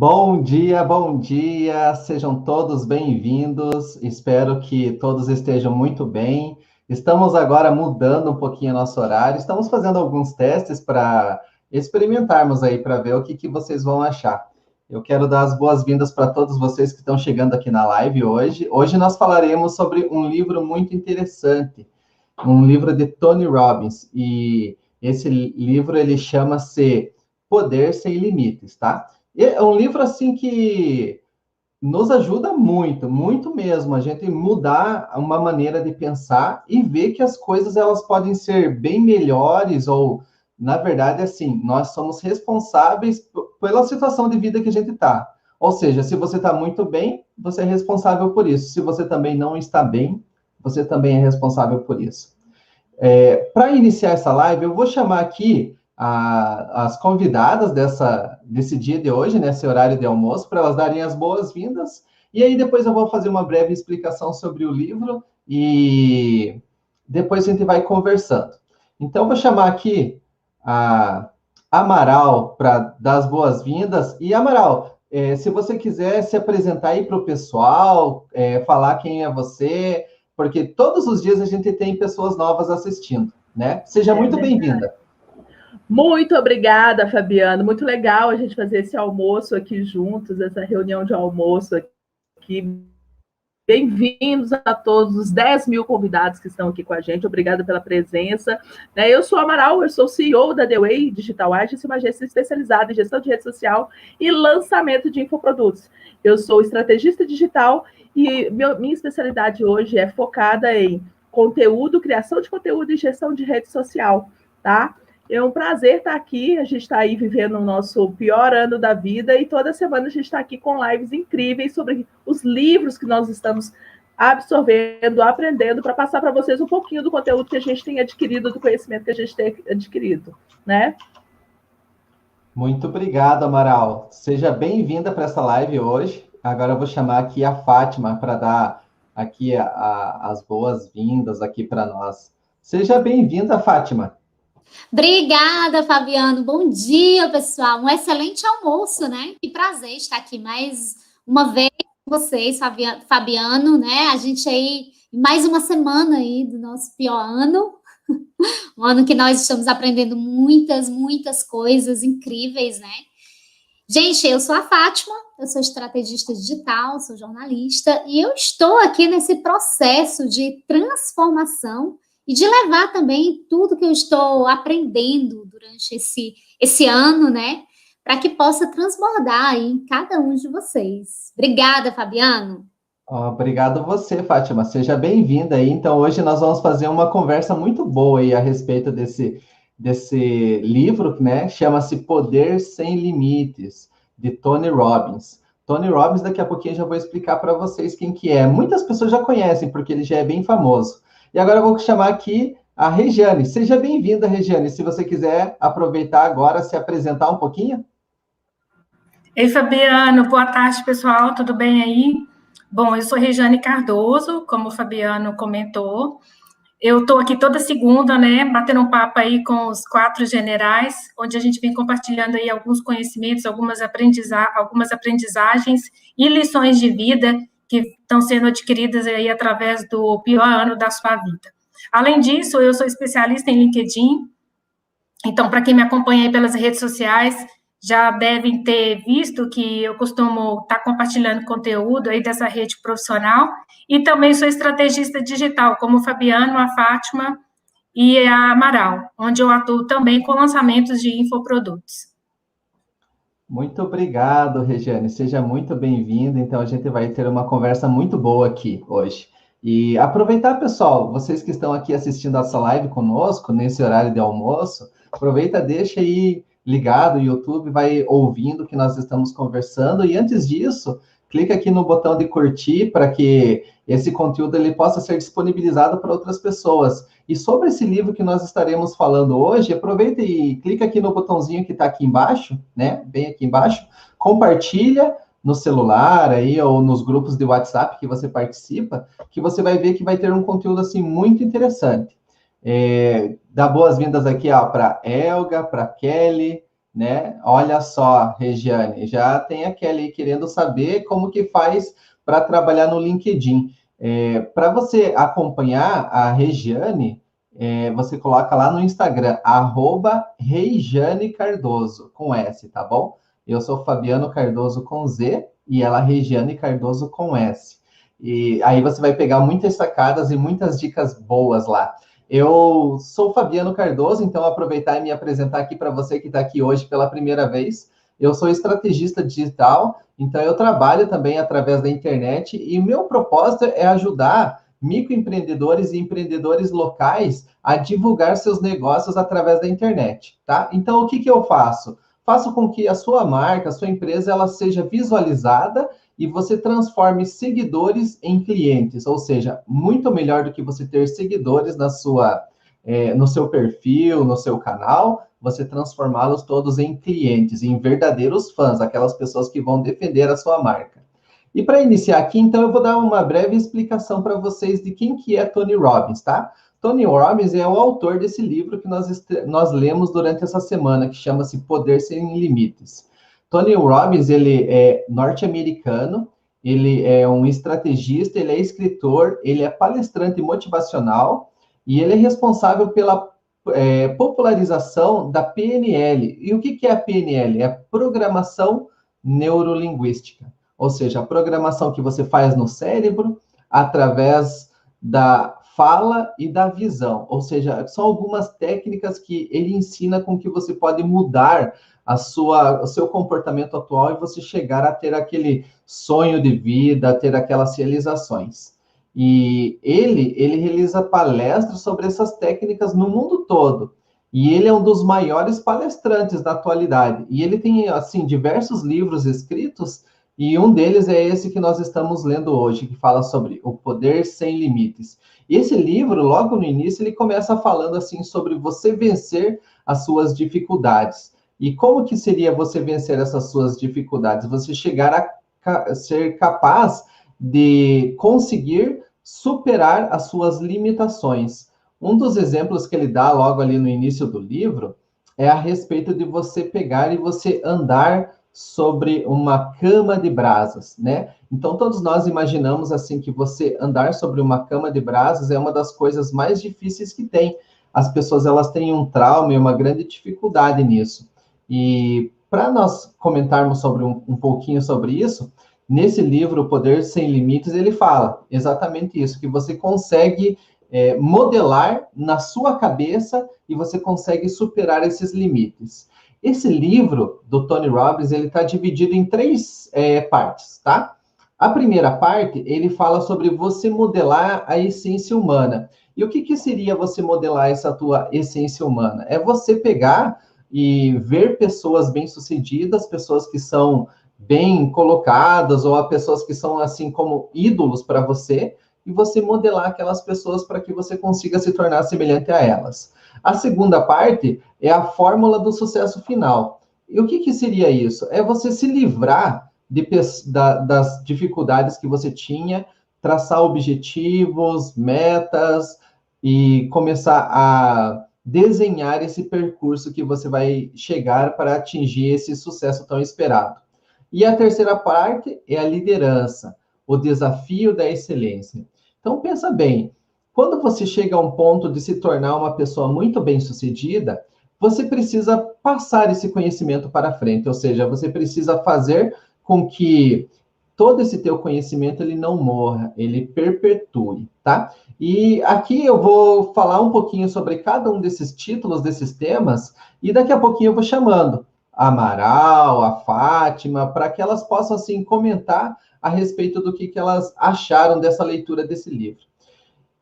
Bom dia, sejam todos bem-vindos. Espero que todos estejam muito bem. Estamos agora mudando um pouquinho nosso horário, estamos fazendo alguns testes para experimentarmos aí, para ver o que vocês vão achar. Eu quero dar as boas-vindas para todos vocês que estão chegando aqui na live hoje. Hoje nós falaremos sobre um livro muito interessante, um livro de Tony Robbins, e esse livro ele chama-se Poder Sem Limites, tá? É um livro assim que nos ajuda muito, muito mesmo, a gente mudar uma maneira de pensar e ver que as coisas elas podem ser bem melhores ou, na verdade, assim, nós somos responsáveis pela situação de vida que a gente está. Ou seja, se você está muito bem, você é responsável por isso. Se você também não está bem, você também é responsável por isso. Para iniciar essa live, eu vou chamar aqui as convidadas desse dia de hoje, nesse horário de almoço, para elas darem as boas-vindas. E aí depois eu vou fazer uma breve explicação sobre o livro e depois a gente vai conversando. Então, eu vou chamar aqui a Amaral para dar as boas-vindas. E, Amaral, se você quiser se apresentar aí para o pessoal, falar quem é você, porque todos os dias a gente tem pessoas novas assistindo, né? Seja muito bem-vinda. Muito obrigada, Fabiano. Muito legal a gente fazer esse almoço aqui juntos, essa reunião de almoço aqui. Bem-vindos a todos os 10 mil convidados que estão aqui com a gente. Obrigada pela presença. Eu sou a Amaral, eu sou CEO da The Way Digital Agency, uma agência especializada em gestão de rede social e lançamento de infoprodutos. Eu sou estrategista digital e minha especialidade hoje é focada em conteúdo, criação de conteúdo e gestão de rede social, tá? É um prazer estar aqui, a gente está aí vivendo o nosso pior ano da vida e toda semana a gente está aqui com lives incríveis sobre os livros que nós estamos absorvendo, aprendendo, para passar para vocês um pouquinho do conteúdo que a gente tem adquirido, do conhecimento que a gente tem adquirido, né? Muito obrigado, Amaral. Seja bem-vinda para essa live hoje. Agora eu vou chamar aqui a Fátima para dar aqui as boas-vindas aqui para nós. Seja bem-vinda, Fátima. Obrigada, Fabiano. Bom dia, pessoal. Um excelente almoço, né? Que prazer estar aqui mais uma vez com vocês, Fabiano, né? A gente aí, mais uma semana aí do nosso pior ano. Um ano que nós estamos aprendendo muitas coisas incríveis, né? Gente, eu sou a Fátima, eu sou estrategista digital, sou jornalista, e eu estou aqui nesse processo de transformação e de levar também tudo que eu estou aprendendo durante esse ano, né? Para que possa transbordar aí em cada um de vocês. Obrigada, Fabiano. Obrigado você, Fátima. Seja bem-vinda aí. Então, hoje nós vamos fazer uma conversa muito boa aí a respeito desse livro, né? Chama-se Poder Sem Limites, de Tony Robbins. Tony Robbins, daqui a pouquinho eu já vou explicar para vocês quem que é. Muitas pessoas já conhecem, porque ele já é bem famoso. E agora eu vou chamar aqui a Regiane. Seja bem-vinda, Regiane. Se você quiser aproveitar agora, se apresentar um pouquinho. Ei, Fabiano. Boa tarde, pessoal. Tudo bem aí? Bom, eu sou Regiane Cardoso, como o Fabiano comentou. Eu estou aqui toda segunda, né, batendo um papo aí com os 4 generais, onde a gente vem compartilhando aí alguns conhecimentos, algumas aprendizagens e lições de vida que estão sendo adquiridas aí através do pior ano da sua vida. Além disso, eu sou especialista em LinkedIn, então, para quem me acompanha aí pelas redes sociais, já devem ter visto que eu costumo estar compartilhando conteúdo aí dessa rede profissional, e também sou estrategista digital, como o Fabiano, a Fátima e a Amaral, onde eu atuo também com lançamentos de infoprodutos. Muito obrigado, Regiane. Seja muito bem-vinda. Então, a gente vai ter uma conversa muito boa aqui hoje. E aproveitar, pessoal, vocês que estão aqui assistindo essa live conosco, nesse horário de almoço, aproveita, deixa aí ligado o YouTube, vai ouvindo o que nós estamos conversando. E antes disso, clica aqui no botão de curtir para que esse conteúdo ele possa ser disponibilizado para outras pessoas. E sobre esse livro que nós estaremos falando hoje, aproveita e clica aqui no botãozinho que está aqui embaixo, né? Bem aqui embaixo. Compartilha no celular aí ou nos grupos de WhatsApp que você participa, que você vai ver que vai ter um conteúdo assim muito interessante. Dá boas-vindas aqui para Elga, para Kelly, né? Olha só, Regiane, já tem a Kelly querendo saber como que faz para trabalhar no LinkedIn. Para você acompanhar a Regiane, você coloca lá no Instagram, @Regiane Cardoso, com S, tá bom? Eu sou Fabiano Cardoso com Z e ela Regiane Cardoso com S. E aí você vai pegar muitas sacadas e muitas dicas boas lá. Eu sou Fabiano Cardoso, então aproveitar e me apresentar aqui para você que está aqui hoje pela primeira vez. Eu sou estrategista digital, então eu trabalho também através da internet e o meu propósito é ajudar microempreendedores e empreendedores locais a divulgar seus negócios através da internet, tá? Então, o que eu faço? Faço com que a sua marca, a sua empresa, ela seja visualizada e você transforme seguidores em clientes, ou seja, muito melhor do que você ter seguidores no seu perfil, no seu canal, você transformá-los todos em clientes, em verdadeiros fãs, aquelas pessoas que vão defender a sua marca. E para iniciar aqui, então, eu vou dar uma breve explicação para vocês de quem que é Tony Robbins, tá? Tony Robbins é o autor desse livro que nós lemos durante essa semana, que chama-se Poder Sem Limites. Tony Robbins, ele é norte-americano, ele é um estrategista, ele é escritor, ele é palestrante motivacional e ele é responsável pela popularização da PNL. E o que é a PNL? É a Programação Neurolinguística, ou seja, a programação que você faz no cérebro através da fala e da visão, ou seja, são algumas técnicas que ele ensina com que você pode mudar o seu comportamento atual e você chegar a ter aquele sonho de vida, a ter aquelas realizações. E ele realiza palestras sobre essas técnicas no mundo todo. E ele é um dos maiores palestrantes da atualidade. E ele tem, assim, diversos livros escritos, e um deles é esse que nós estamos lendo hoje, que fala sobre o poder sem limites. E esse livro, logo no início, ele começa falando, assim, sobre você vencer as suas dificuldades. E como que seria você vencer essas suas dificuldades? Você chegar a ser capaz de conseguir superar as suas limitações. Um dos exemplos que ele dá logo ali no início do livro é a respeito de você pegar e você andar sobre uma cama de brasas, né? Então, todos nós imaginamos, assim, que você andar sobre uma cama de brasas é uma das coisas mais difíceis que tem. As pessoas, elas têm um trauma e uma grande dificuldade nisso. E para nós comentarmos sobre um pouquinho sobre isso, nesse livro, O Poder Sem Limites, ele fala exatamente isso, que você consegue modelar na sua cabeça e você consegue superar esses limites. Esse livro do Tony Robbins, ele está dividido em 3 partes, tá? A primeira parte, ele fala sobre você modelar a essência humana. E o que seria você modelar essa tua essência humana? É você pegar e ver pessoas bem-sucedidas, pessoas que são bem colocadas, ou pessoas que são, assim, como ídolos para você, e você modelar aquelas pessoas para que você consiga se tornar semelhante a elas. A segunda parte é a fórmula do sucesso final. E o que seria isso? É você se livrar das dificuldades que você tinha, traçar objetivos, metas, e começar a desenhar esse percurso que você vai chegar para atingir esse sucesso tão esperado. E a terceira parte é a liderança, o desafio da excelência. Então, pensa bem, quando você chega a um ponto de se tornar uma pessoa muito bem-sucedida, você precisa passar esse conhecimento para frente, ou seja, você precisa fazer com que todo esse teu conhecimento ele não morra, ele perpetue, tá? E aqui eu vou falar um pouquinho sobre cada um desses títulos, desses temas, e daqui a pouquinho eu vou chamando a Amaral, a Fátima, para que elas possam, assim, comentar a respeito do que elas acharam dessa leitura desse livro.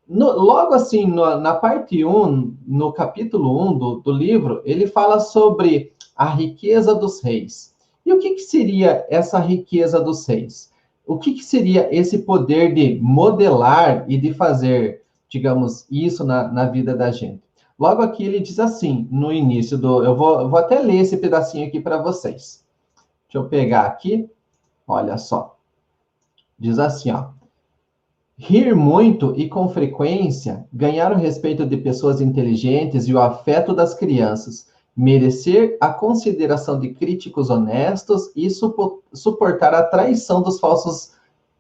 Logo assim, na parte 1, no capítulo 1 do livro, ele fala sobre a riqueza dos reis. E o que seria essa riqueza dos reis? O que seria esse poder de modelar e de fazer, digamos, isso na vida da gente? Logo aqui ele diz assim, no início eu vou até ler esse pedacinho aqui para vocês. Deixa eu pegar aqui, olha só. Diz assim, ó. Rir muito e com frequência, ganhar o respeito de pessoas inteligentes e o afeto das crianças, merecer a consideração de críticos honestos e suportar a traição dos falsos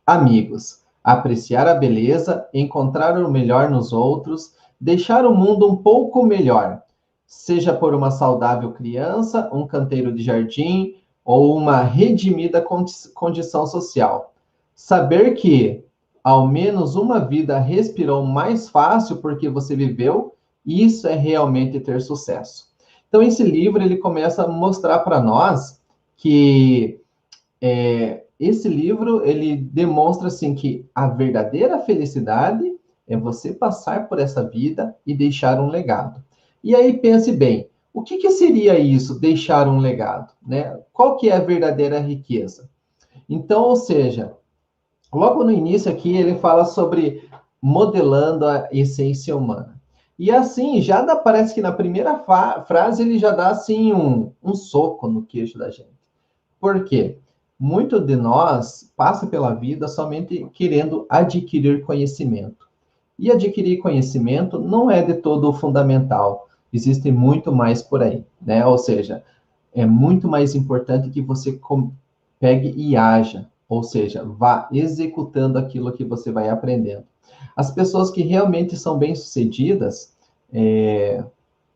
amigos, apreciar a beleza, encontrar o melhor nos outros, deixar o mundo um pouco melhor, seja por uma saudável criança, um canteiro de jardim ou uma redimida condição social. Saber que ao menos uma vida respirou mais fácil porque você viveu, isso é realmente ter sucesso. Então, esse livro, ele começa a mostrar para nós que esse livro, ele demonstra, assim, que a verdadeira felicidade é você passar por essa vida e deixar um legado. E aí, pense bem, o que seria isso, deixar um legado, né? Qual que é a verdadeira riqueza? Então, ou seja, logo no início aqui, ele fala sobre modelando a essência humana. E assim, parece que na primeira frase ele já dá assim um soco no queixo da gente. Por quê? Muito de nós passa pela vida somente querendo adquirir conhecimento. E adquirir conhecimento não é de todo fundamental. Existe muito mais por aí, né? Ou seja, é muito mais importante que você pegue e haja. Ou seja, vá executando aquilo que você vai aprendendo. As pessoas que realmente são bem-sucedidas,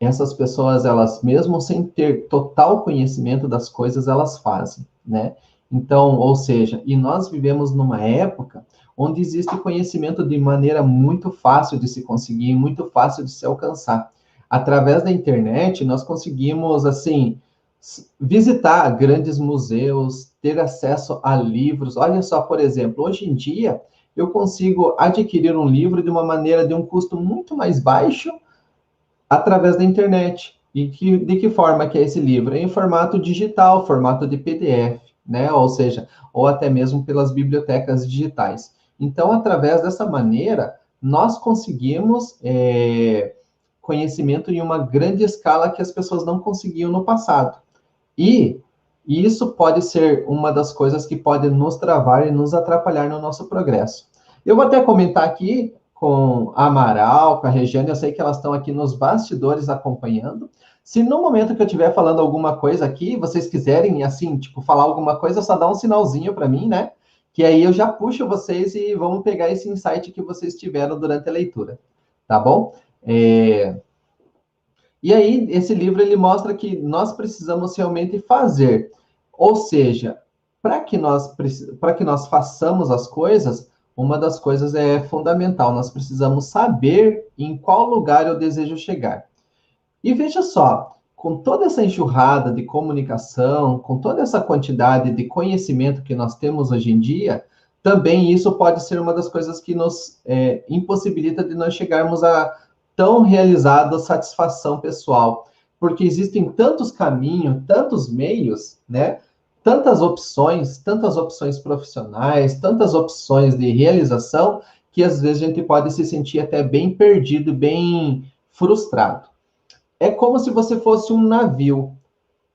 essas pessoas, elas mesmo sem ter total conhecimento das coisas, elas fazem, né? Então, ou seja, e nós vivemos numa época onde existe conhecimento de maneira muito fácil de se conseguir, muito fácil de se alcançar. Através da internet, nós conseguimos, assim, visitar grandes museus, ter acesso a livros. Olha só, por exemplo, hoje em dia, eu consigo adquirir um livro de uma maneira, de um custo muito mais baixo, através da internet. E de que forma que é esse livro? É em formato digital, formato de PDF, né? Ou seja, ou até mesmo pelas bibliotecas digitais. Então, através dessa maneira, nós conseguimos conhecimento em uma grande escala que as pessoas não conseguiam no passado. E isso pode ser uma das coisas que pode nos travar e nos atrapalhar no nosso progresso. Eu vou até comentar aqui com a Amaral, com a Regiane, eu sei que elas estão aqui nos bastidores acompanhando. Se no momento que eu estiver falando alguma coisa aqui, vocês quiserem, assim, tipo, falar alguma coisa, só dá um sinalzinho para mim, né? Que aí eu já puxo vocês e vamos pegar esse insight que vocês tiveram durante a leitura, tá bom? E aí, esse livro, ele mostra que nós precisamos realmente fazer. Ou seja, para que nós façamos as coisas, uma das coisas é fundamental, nós precisamos saber em qual lugar eu desejo chegar. E veja só, com toda essa enxurrada de comunicação, com toda essa quantidade de conhecimento que nós temos hoje em dia, também isso pode ser uma das coisas que nos impossibilita de nós chegarmos a tão realizada satisfação pessoal. Porque existem tantos caminhos, tantos meios, né? Tantas opções profissionais, tantas opções de realização, que às vezes a gente pode se sentir até bem perdido, bem frustrado. É como se você fosse um navio.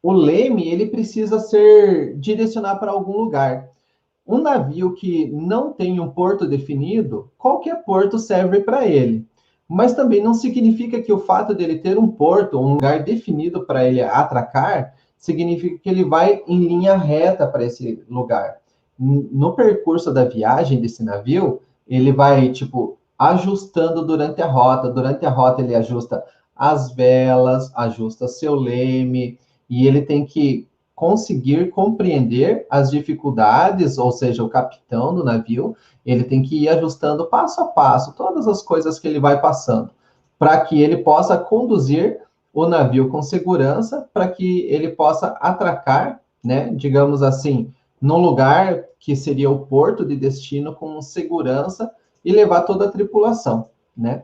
O leme, ele precisa ser direcionado para algum lugar. Um navio que não tem um porto definido, qualquer porto serve para ele. Mas também não significa que o fato dele ter um porto, um lugar definido para ele atracar, significa que ele vai em linha reta para esse lugar. No percurso da viagem desse navio, ele vai, tipo, ajustando durante a rota. Durante a rota, ele ajusta as velas, ajusta seu leme, e ele tem que conseguir compreender as dificuldades, ou seja, o capitão do navio, ele tem que ir ajustando passo a passo, todas as coisas que ele vai passando, para que ele possa conduzir o navio com segurança, para que ele possa atracar, né, digamos assim, no lugar que seria o porto de destino com segurança e levar toda a tripulação, né?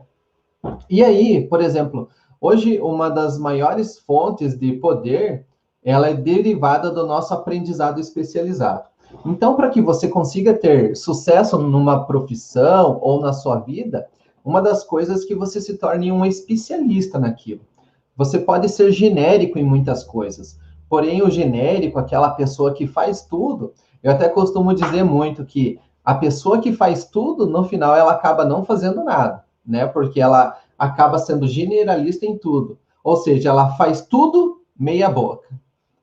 E aí, por exemplo, hoje uma das maiores fontes de poder, ela é derivada do nosso aprendizado especializado. Então, para que você consiga ter sucesso numa profissão ou na sua vida, uma das coisas é que você se torne um especialista naquilo. Você pode ser genérico em muitas coisas, porém o genérico, aquela pessoa que faz tudo, eu até costumo dizer muito que a pessoa que faz tudo, no final, ela acaba não fazendo nada, né? Porque ela acaba sendo generalista em tudo. Ou seja, ela faz tudo meia boca,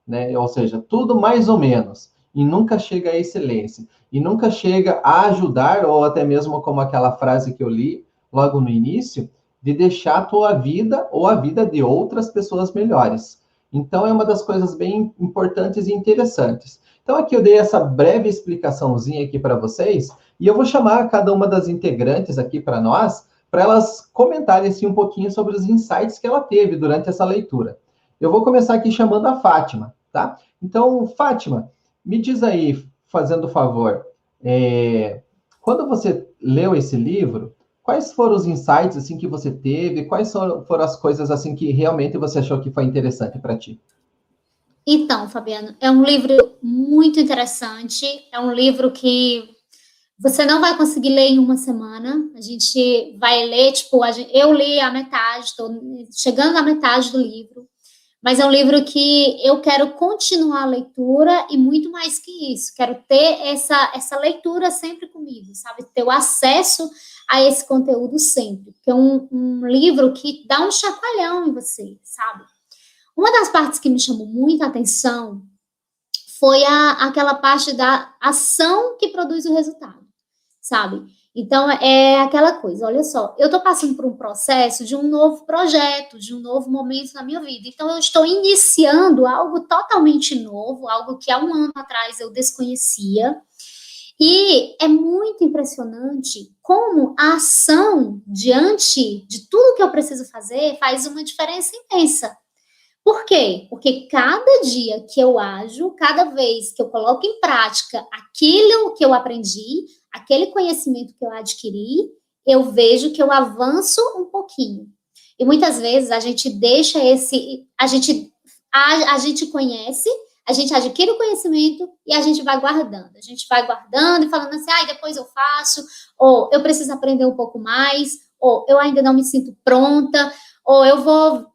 né? Ou seja, tudo mais ou menos, e nunca chega à excelência, e nunca chega a ajudar, ou até mesmo como aquela frase que eu li logo no início, de deixar a tua vida ou a vida de outras pessoas melhores. Então, é uma das coisas bem importantes e interessantes. Então, aqui eu dei essa breve explicaçãozinha aqui para vocês, e eu vou chamar cada uma das integrantes aqui para nós, para elas comentarem assim, um pouquinho sobre os insights que ela teve durante essa leitura. Eu vou começar aqui chamando a Fátima, tá? Então, Fátima, me diz aí, fazendo favor, quando você leu esse livro, quais foram os insights assim que você teve? Quais foram as coisas assim que realmente você achou que foi interessante para ti? Então, Fabiano, é um livro muito interessante, é um livro que você não vai conseguir ler em uma semana, a gente vai ler, tipo, eu li a metade, estou chegando à metade do livro, mas é um livro que eu quero continuar a leitura e muito mais que isso, quero ter essa leitura sempre comigo, sabe? Ter o acesso a esse conteúdo sempre, porque é um livro que dá um chacoalhão em você, sabe? Uma das partes que me chamou muita atenção foi aquela parte da ação que produz o resultado, sabe? Então, é aquela coisa, olha só, eu estou passando por um processo de um novo projeto, de um novo momento na minha vida. Então, eu estou iniciando algo totalmente novo, algo que há um ano atrás eu desconhecia. E é muito impressionante como a ação diante de tudo que eu preciso fazer faz uma diferença imensa. Por quê? Porque cada dia que eu ajo, cada vez que eu coloco em prática aquilo que eu aprendi, aquele conhecimento que eu adquiri, eu vejo que eu avanço um pouquinho. E muitas vezes a gente deixa a gente conhece, a gente adquire o conhecimento e a gente vai guardando. A gente vai guardando e falando assim, depois eu faço, ou eu preciso aprender um pouco mais, ou eu ainda não me sinto pronta, ou eu vou...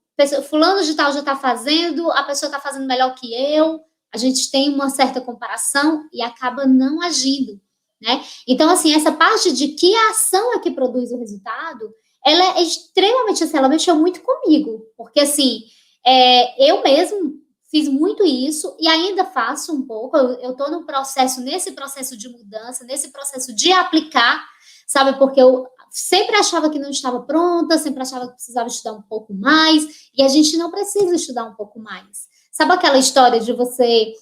fulano de tal já está fazendo, a pessoa está fazendo melhor que eu, a gente tem uma certa comparação e acaba não agindo, né? Então, assim, essa parte de que a ação é que produz o resultado, ela é extremamente, assim, ela mexeu muito comigo, porque, assim, eu mesmo fiz muito isso e ainda faço um pouco, eu estou nesse processo de mudança, nesse processo de aplicar, sabe, porque eu sempre achava que não estava pronta, sempre achava que precisava estudar um pouco mais, e a gente não precisa estudar um pouco mais. Sabe aquela história de você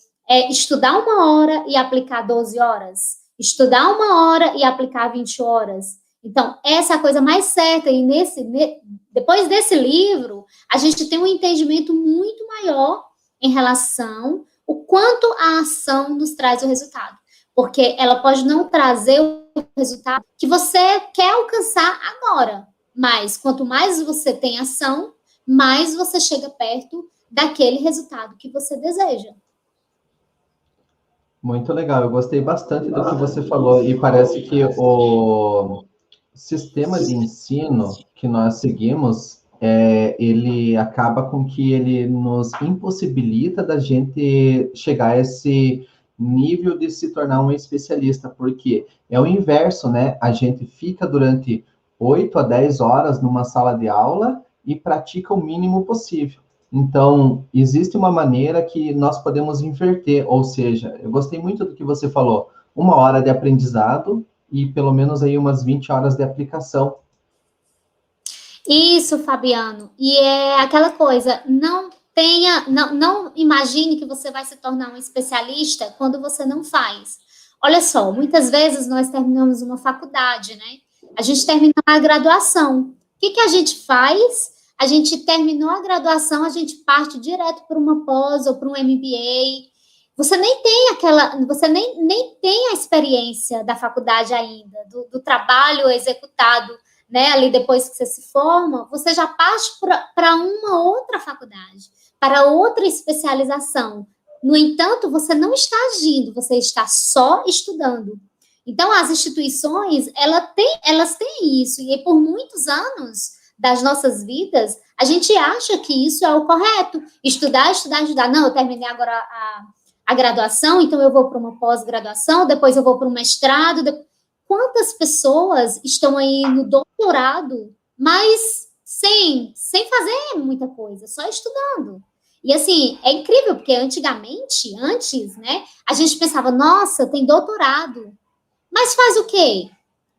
estudar 1 hora e aplicar 12 horas? Estudar 1 hora e aplicar 20 horas? Então, essa é a coisa mais certa, e depois desse livro, a gente tem um entendimento muito maior em relação ao quanto a ação nos traz o resultado. Porque ela pode não trazer o resultado que você quer alcançar agora, mas quanto mais você tem ação, mais você chega perto daquele resultado que você deseja. Muito legal, eu gostei bastante do que você falou, e parece que o sistema de ensino que nós seguimos, ele acaba com que ele nos impossibilita da gente chegar a esse nível de se tornar um especialista, porque é o inverso, né? A gente fica durante 8 a 10 horas numa sala de aula e pratica o mínimo possível. Então, existe uma maneira que nós podemos inverter, ou seja, eu gostei muito do que você falou, 1 hora de aprendizado e pelo menos aí umas 20 horas de aplicação. Isso, Fabiano, e é aquela coisa, não imagine que você vai se tornar um especialista quando você não faz. Olha só, muitas vezes nós terminamos uma faculdade, né? A gente terminou a graduação. O que a gente faz? A gente terminou a graduação, a gente parte direto para uma pós ou para um MBA. Você nem tem a experiência da faculdade ainda, do trabalho executado, né, ali depois que você se forma, você já parte para uma outra faculdade, para outra especialização. No entanto, você não está agindo, você está só estudando. Então, as instituições, elas têm isso, e por muitos anos das nossas vidas, a gente acha que isso é o correto, estudar. Não, eu terminei agora a graduação, então eu vou para uma pós-graduação, depois eu vou para um mestrado. Quantas pessoas estão aí no doutorado, mas sem fazer muita coisa, só estudando? E assim, é incrível, porque antes, né, a gente pensava, nossa, tem doutorado, mas faz o quê?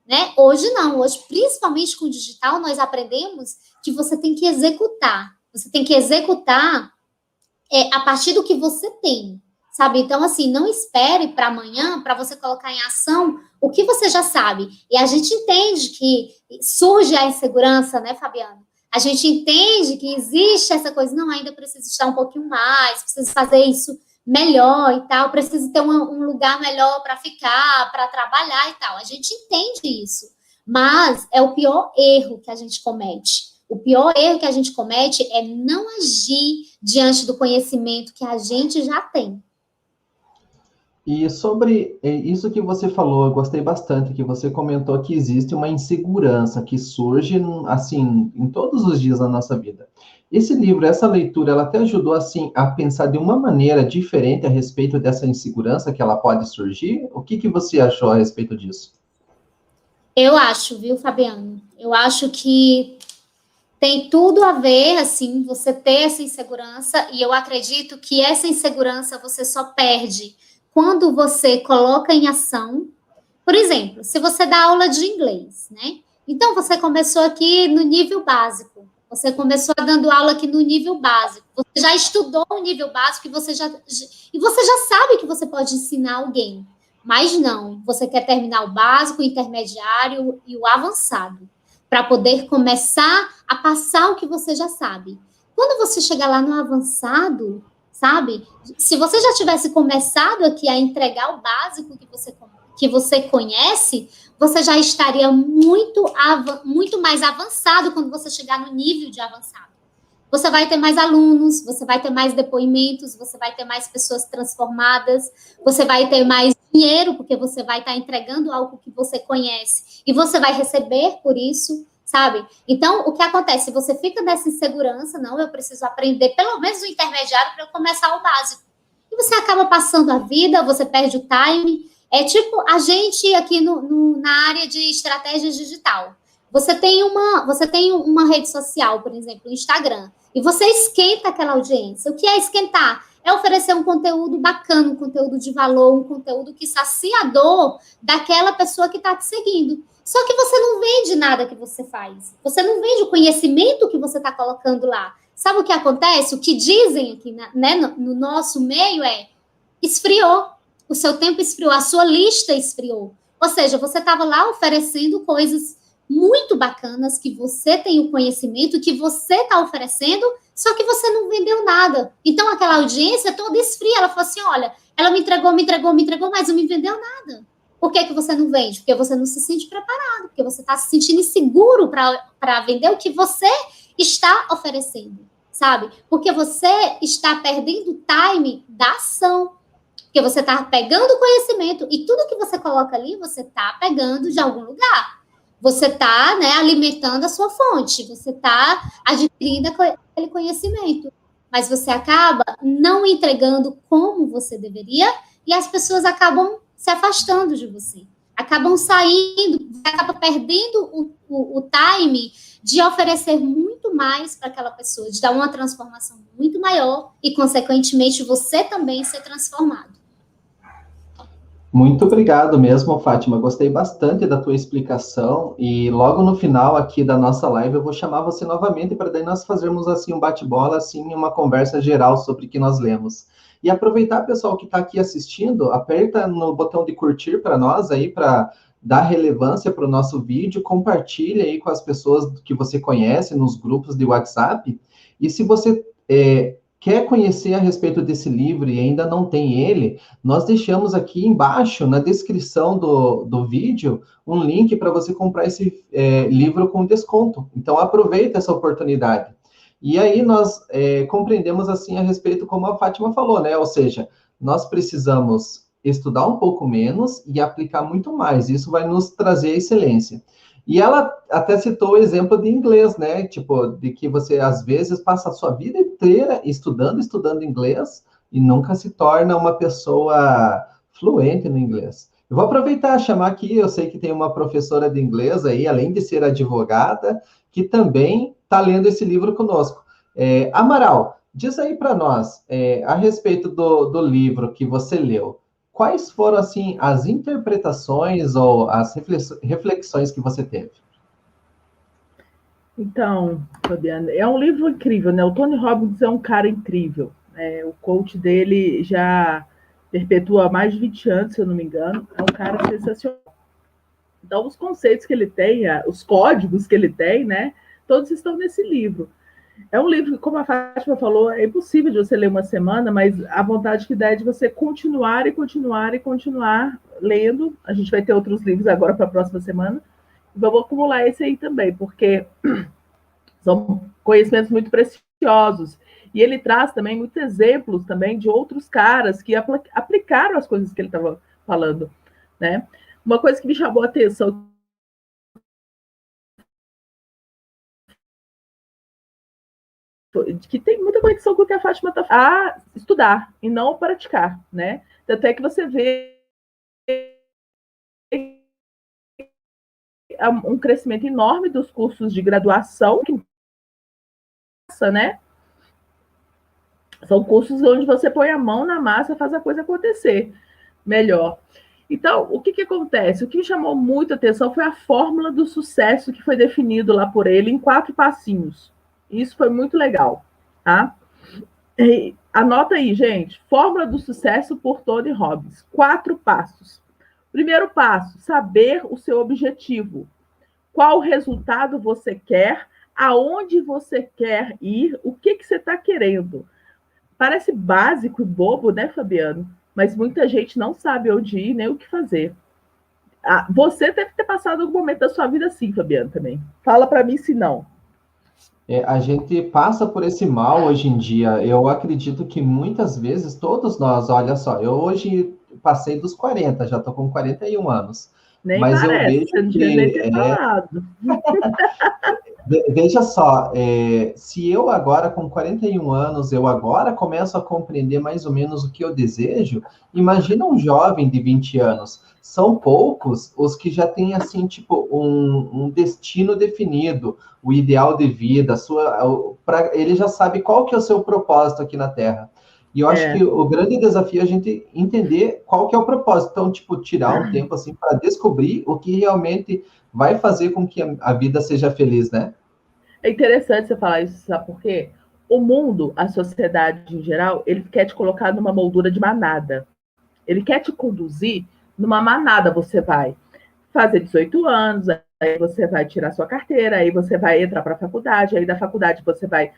Né? Hoje não, hoje, principalmente com o digital, nós aprendemos que você tem que executar. Você tem que executar a partir do que você tem, sabe? Então, assim, não espere para amanhã para você colocar em ação o que você já sabe. E a gente entende que surge a insegurança, né, Fabiano? A gente entende que existe essa coisa, não, ainda preciso estar um pouquinho mais, preciso fazer isso melhor e tal, preciso ter um lugar melhor para ficar, para trabalhar e tal. A gente entende isso, mas é o pior erro que a gente comete. O pior erro que a gente comete é não agir diante do conhecimento que a gente já tem. E sobre isso que você falou, eu gostei bastante, que você comentou que existe uma insegurança que surge, assim, em todos os dias da nossa vida. Esse livro, essa leitura, ela até ajudou, assim, a pensar de uma maneira diferente a respeito dessa insegurança que ela pode surgir? O que você achou a respeito disso? Eu acho, viu, Fabiano? Eu acho que tem tudo a ver, assim, você ter essa insegurança, e eu acredito que essa insegurança você só perde quando você coloca em ação. Por exemplo, se você dá aula de inglês, né? Então, você começou aqui no nível básico. Você começou dando aula aqui no nível básico. Você já estudou o nível básico e você já sabe que você pode ensinar alguém. Mas não, você quer terminar o básico, o intermediário e o avançado, para poder começar a passar o que você já sabe. Quando você chegar lá no avançado, sabe? Se você já tivesse começado aqui a entregar o básico que você conhece, você já estaria muito mais avançado quando você chegar no nível de avançado. Você vai ter mais alunos, você vai ter mais depoimentos, você vai ter mais pessoas transformadas, você vai ter mais dinheiro, porque você vai estar entregando algo que você conhece, e você vai receber por isso, sabe? Então, o que acontece? Você fica nessa insegurança, não, eu preciso aprender pelo menos o intermediário para eu começar o básico. E você acaba passando a vida, você perde o time. É tipo a gente aqui na área de estratégia digital. Você tem uma rede social, por exemplo, o Instagram, e você esquenta aquela audiência. O que é esquentar? É oferecer um conteúdo bacana, um conteúdo de valor, um conteúdo que sacia a dor daquela pessoa que está te seguindo. Só que você não vende nada que você faz. Você não vende o conhecimento que você está colocando lá. Sabe o que acontece? O que dizem aqui, né, no nosso meio esfriou. O seu tempo esfriou, a sua lista esfriou. Ou seja, você estava lá oferecendo coisas muito bacanas, que você tem o conhecimento, que você está oferecendo, só que você não vendeu nada. Então, aquela audiência toda esfria. Ela falou assim, olha, ela me entregou, mas não me vendeu nada. Por que você não vende? Porque você não se sente preparado, porque você está se sentindo inseguro para vender o que você está oferecendo, sabe? Porque você está perdendo o time da ação, porque você está pegando o conhecimento e tudo que você coloca ali, você está pegando de algum lugar. Você está, né, alimentando a sua fonte, você está adquirindo aquele conhecimento, mas você acaba não entregando como você deveria e as pessoas acabam se afastando de você, acabam saindo, acaba perdendo o time de oferecer muito mais para aquela pessoa, de dar uma transformação muito maior e, consequentemente, você também ser transformado. Muito obrigado mesmo, Fátima. Gostei bastante da tua explicação e logo no final aqui da nossa live eu vou chamar você novamente para daí nós fazermos assim um bate-bola, assim uma conversa geral sobre o que nós lemos. E aproveitar, pessoal, que está aqui assistindo, aperta no botão de curtir para nós aí, para dar relevância para o nosso vídeo, compartilha aí com as pessoas que você conhece nos grupos de WhatsApp. E se você quer conhecer a respeito desse livro e ainda não tem ele, nós deixamos aqui embaixo, na descrição do vídeo, um link para você comprar esse livro com desconto. Então, aproveita essa oportunidade. E aí nós compreendemos assim a respeito, como a Fátima falou, né? Ou seja, nós precisamos estudar um pouco menos e aplicar muito mais. Isso vai nos trazer excelência. E ela até citou o exemplo de inglês, né? Tipo, de que você, às vezes, passa a sua vida inteira estudando inglês e nunca se torna uma pessoa fluente no inglês. Eu vou aproveitar e chamar aqui, eu sei que tem uma professora de inglês aí, além de ser advogada, que também está lendo esse livro conosco. Amaral, Diz aí para nós, a respeito do livro que você leu, quais foram, assim, as interpretações ou as reflexões que você teve? Então, Fabiana, é um livro incrível, né? O Tony Robbins é um cara incrível. O coach dele já perpetua há mais de 20 anos, se eu não me engano. É um cara sensacional. Então, os conceitos que ele tem, os códigos que ele tem, né? Todos estão nesse livro. É um livro que, como a Fátima falou, é impossível de você ler uma semana, mas a vontade que dá é de você continuar e continuar e continuar lendo. A gente vai ter outros livros agora para a próxima semana. Vamos acumular esse aí também, porque são conhecimentos muito preciosos. E ele traz também muitos exemplos também de outros caras que aplicaram as coisas que ele estava falando, né? Uma coisa que me chamou a atenção que tem muita conexão com o que a Fátima está falando, a estudar e não praticar, né? Até que você vê um crescimento enorme dos cursos de graduação, né? São cursos onde você põe a mão na massa e faz a coisa acontecer melhor. Então, o que acontece? O que me chamou muita atenção foi a fórmula do sucesso que foi definido lá por ele em 4 passinhos. Isso foi muito legal, tá? E anota aí, gente. Fórmula do sucesso por Tony Robbins. 4 passos. Primeiro passo, saber o seu objetivo. Qual resultado você quer, aonde você quer ir, o que você está querendo. Parece básico e bobo, né, Fabiano? Mas muita gente não sabe onde ir nem o que fazer. Você deve ter passado algum momento da sua vida assim, Fabiano, também. Fala para mim se não. A gente passa por esse mal hoje em dia. Eu acredito que muitas vezes, todos nós, olha só, eu hoje passei dos 40, já estou com 41 anos. Nem mas parece, eu vejo você não devia nem ter falado. Veja só, se eu agora, com 41 anos, eu agora começo a compreender mais ou menos o que eu desejo, imagina um jovem de 20 anos. São poucos os que já têm, assim, tipo, um destino definido, o ideal de vida, ele já sabe qual que é o seu propósito aqui na Terra. E eu acho que o grande desafio é a gente entender qual que é o propósito. Então, tipo, tirar um tempo, assim, para descobrir o que realmente vai fazer com que a vida seja feliz, né? É interessante você falar isso, sabe por quê? O mundo, a sociedade em geral, ele quer te colocar numa moldura de manada. Ele quer te conduzir numa manada. Você vai fazer 18 anos, aí você vai tirar sua carteira, aí você vai entrar para a faculdade, aí da faculdade você vai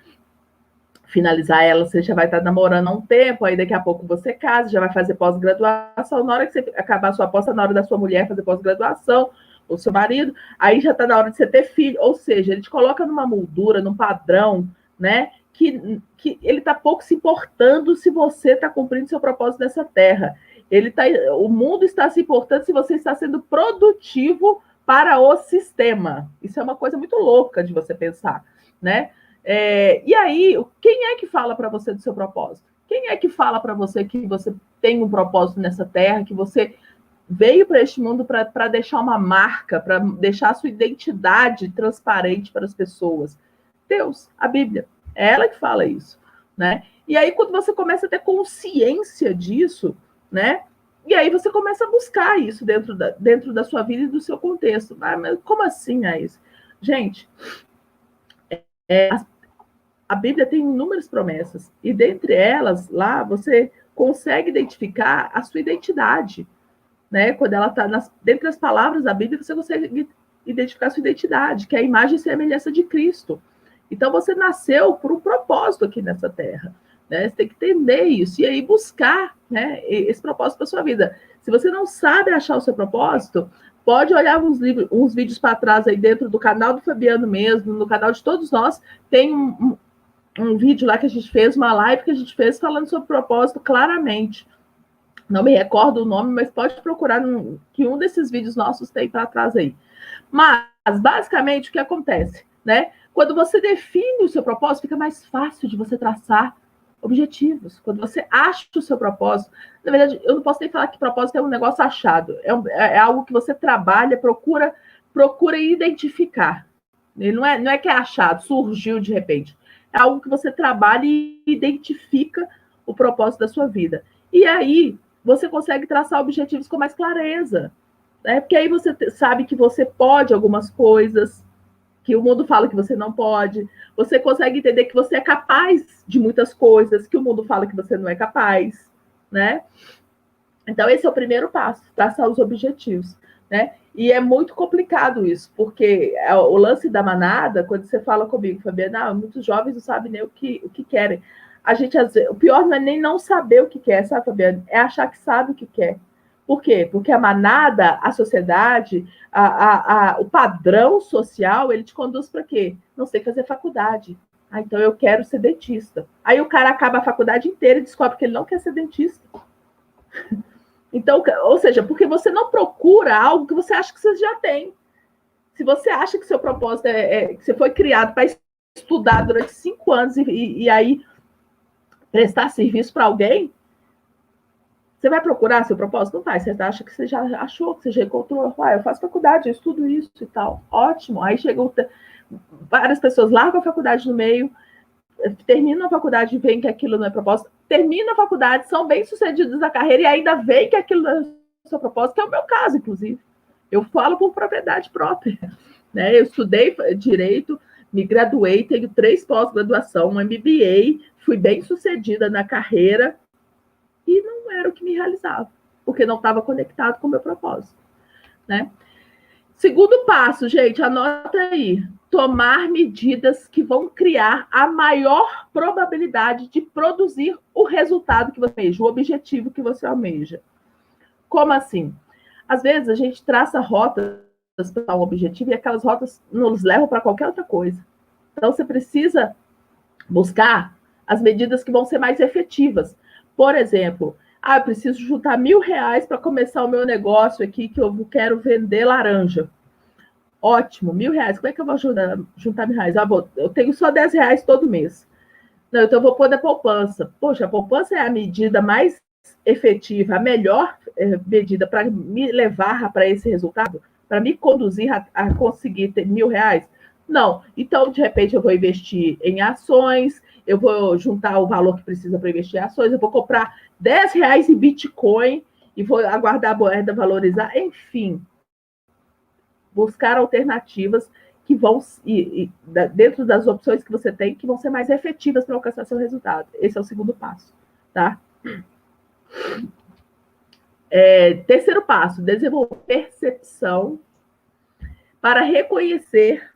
finalizar ela, você já vai estar namorando há um tempo, aí daqui a pouco você casa, já vai fazer pós-graduação, na hora que você acabar a sua pós, na hora da sua mulher fazer pós-graduação, o seu marido, aí já está na hora de você ter filho, ou seja, ele te coloca numa moldura, num padrão, né, que ele está pouco se importando se você está cumprindo seu propósito nessa terra. O mundo está se importando se você está sendo produtivo para o sistema. Isso é uma coisa muito louca de você pensar, né? E aí, quem é que fala para você do seu propósito? Quem é que fala para você que você tem um propósito nessa terra, que você veio para este mundo para deixar uma marca, para deixar a sua identidade transparente para as pessoas? Deus, a Bíblia, é ela que fala isso, né? E aí, quando você começa a ter consciência disso, né? E aí você começa a buscar isso dentro da sua vida e do seu contexto. Mas como assim, Ais? Gente, a Bíblia tem inúmeras promessas, e dentre elas, lá, você consegue identificar a sua identidade, né? Quando ela está dentre as palavras da Bíblia, você consegue identificar a sua identidade, que é a imagem e semelhança de Cristo. Então, você nasceu por um propósito aqui nessa terra, né? Você tem que entender isso, e aí buscar, né, esse propósito para a sua vida. Se você não sabe achar o seu propósito, pode olhar uns vídeos para trás aí dentro do canal do Fabiano mesmo, no canal de todos nós, tem um vídeo lá que a gente fez, uma live que a gente fez falando sobre propósito claramente. Não me recordo o nome, mas pode procurar que um desses vídeos nossos tem para trás aí. Mas, basicamente, o que acontece, né? Quando você define o seu propósito, fica mais fácil de você traçar objetivos. Quando você acha o seu propósito, na verdade, eu não posso nem falar que propósito é um negócio achado. É algo que você trabalha, procura identificar. Ele não é que é achado, surgiu de repente. é algo que você trabalha e identifica o propósito da sua vida. E aí, você consegue traçar objetivos com mais clareza, né? Porque aí você sabe que você pode algumas coisas, que o mundo fala que você não pode. Você consegue entender que você é capaz de muitas coisas, que o mundo fala que você não é capaz, né? Então, esse é o primeiro passo, traçar os objetivos, né? E é muito complicado isso, porque o lance da manada, quando você fala comigo, Fabiana, muitos jovens não sabem nem o que querem. A gente, o pior não é nem não saber o que quer, sabe, Fabiana? É achar que sabe o que quer. Por quê? Porque a manada, a sociedade, o padrão social, ele te conduz para quê? Não sei fazer faculdade. Ah, então eu quero ser dentista. Aí o cara acaba a faculdade inteira e descobre que ele não quer ser dentista. Então, ou seja, porque você não procura algo que você acha que você já tem. Se você acha que seu propósito que você foi criado para estudar durante 5 anos e aí prestar serviço para alguém, você vai procurar seu propósito? Não vai. Você acha que você já achou, que você já encontrou. Eu faço faculdade, eu estudo isso e tal. Ótimo. Aí chegam várias pessoas, largam a faculdade no meio, terminam a faculdade e veem que aquilo não é propósito, terminam a faculdade, são bem-sucedidos na carreira e ainda veem que aquilo não é o seu propósito, que é o meu caso, inclusive. Eu falo por propriedade própria, né? Eu estudei Direito, me graduei, tenho 3 pós-graduação, um MBA, fui bem-sucedida na carreira e não era o que me realizava, porque não estava conectado com o meu propósito, né? Segundo passo, gente, anota aí. Tomar medidas que vão criar a maior probabilidade de produzir o resultado que você almeja, o objetivo que você almeja. Como assim? Às vezes a gente traça rotas para um objetivo e aquelas rotas nos levam para qualquer outra coisa. Então você precisa buscar as medidas que vão ser mais efetivas. Por exemplo, eu preciso juntar R$1.000 para começar o meu negócio aqui, que eu quero vender laranja. Ótimo, R$1.000. Como é que eu vou juntar R$1.000? Eu tenho só R$10 todo mês. Não, então eu vou pôr da poupança. Poxa, a poupança é a medida mais efetiva, a melhor medida para me levar para esse resultado, para me conduzir a conseguir ter R$1.000? Não. Então, de repente, eu vou investir em ações, eu vou juntar o valor que precisa para investir em ações, eu vou comprar R$10 em Bitcoin e vou aguardar a moeda valorizar, enfim. Buscar alternativas que vão, dentro das opções que você tem, que vão ser mais efetivas para alcançar seu resultado. Esse é o segundo passo, tá? Terceiro passo, desenvolver percepção para reconhecer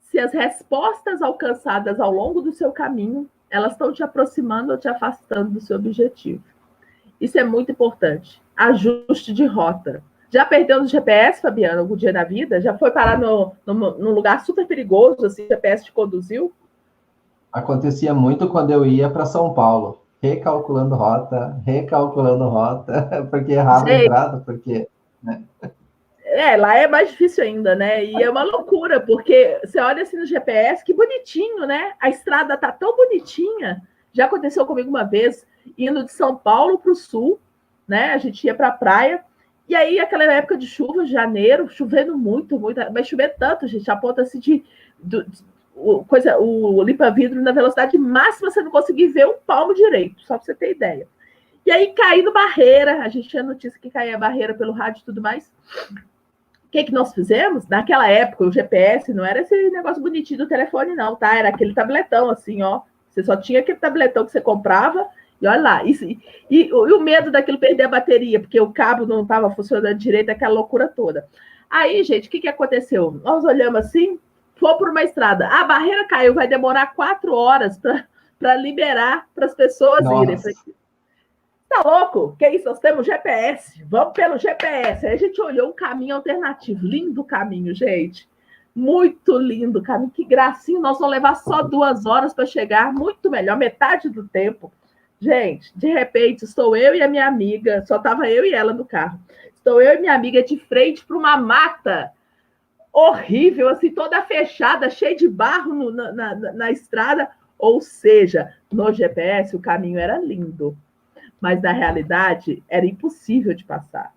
se as respostas alcançadas ao longo do seu caminho, elas estão te aproximando ou te afastando do seu objetivo. Isso é muito importante. Ajuste de rota. Já perdeu no GPS, Fabiana, algum dia na vida? Já foi parar num lugar super perigoso, assim, o GPS te conduziu? Acontecia muito quando eu ia para São Paulo, recalculando rota, porque errava a entrada, porque... Né? Lá é mais difícil ainda, né? E é uma loucura, porque você olha assim no GPS, que bonitinho, né? A estrada tá tão bonitinha. Já aconteceu comigo uma vez, indo de São Paulo para o sul, né? A gente ia para a praia, e aí aquela época de chuva, janeiro, chovendo muito, mas chover tanto, gente, a ponto assim o limpa-vidro na velocidade máxima, você não conseguir ver um palmo direito, só para você ter ideia. E aí caindo barreira, a gente tinha notícia que caía barreira pelo rádio e tudo mais. O que nós fizemos? Naquela época, o GPS não era esse negócio bonitinho do telefone, não, tá? Era aquele tabletão, assim, ó. Você só tinha aquele tabletão que você comprava, e olha lá. E o medo daquilo perder a bateria, porque o cabo não estava funcionando direito, aquela loucura toda. Aí, gente, o que aconteceu? Nós olhamos assim, for por uma estrada. A barreira caiu, vai demorar 4 horas para liberar para as pessoas irem. Tá louco? Que isso? Nós temos GPS. Vamos pelo GPS. Aí a gente olhou um caminho alternativo. Lindo caminho, gente. Muito lindo caminho. Que gracinha. Nós vamos levar só 2 horas para chegar. Muito melhor. Metade do tempo. Gente, de repente, estou eu e a minha amiga. Só estava eu e ela no carro. Estou eu e minha amiga de frente para uma mata horrível, assim, toda fechada, cheia de barro na estrada. Ou seja, no GPS o caminho era lindo, mas na realidade era impossível de passar.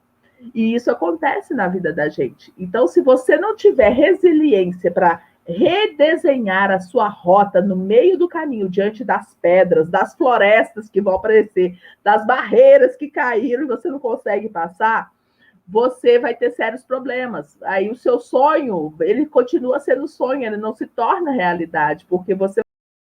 E isso acontece na vida da gente. Então, se você não tiver resiliência para redesenhar a sua rota no meio do caminho, diante das pedras, das florestas que vão aparecer, das barreiras que caíram e você não consegue passar, você vai ter sérios problemas. Aí o seu sonho, ele continua sendo sonho, ele não se torna realidade, porque você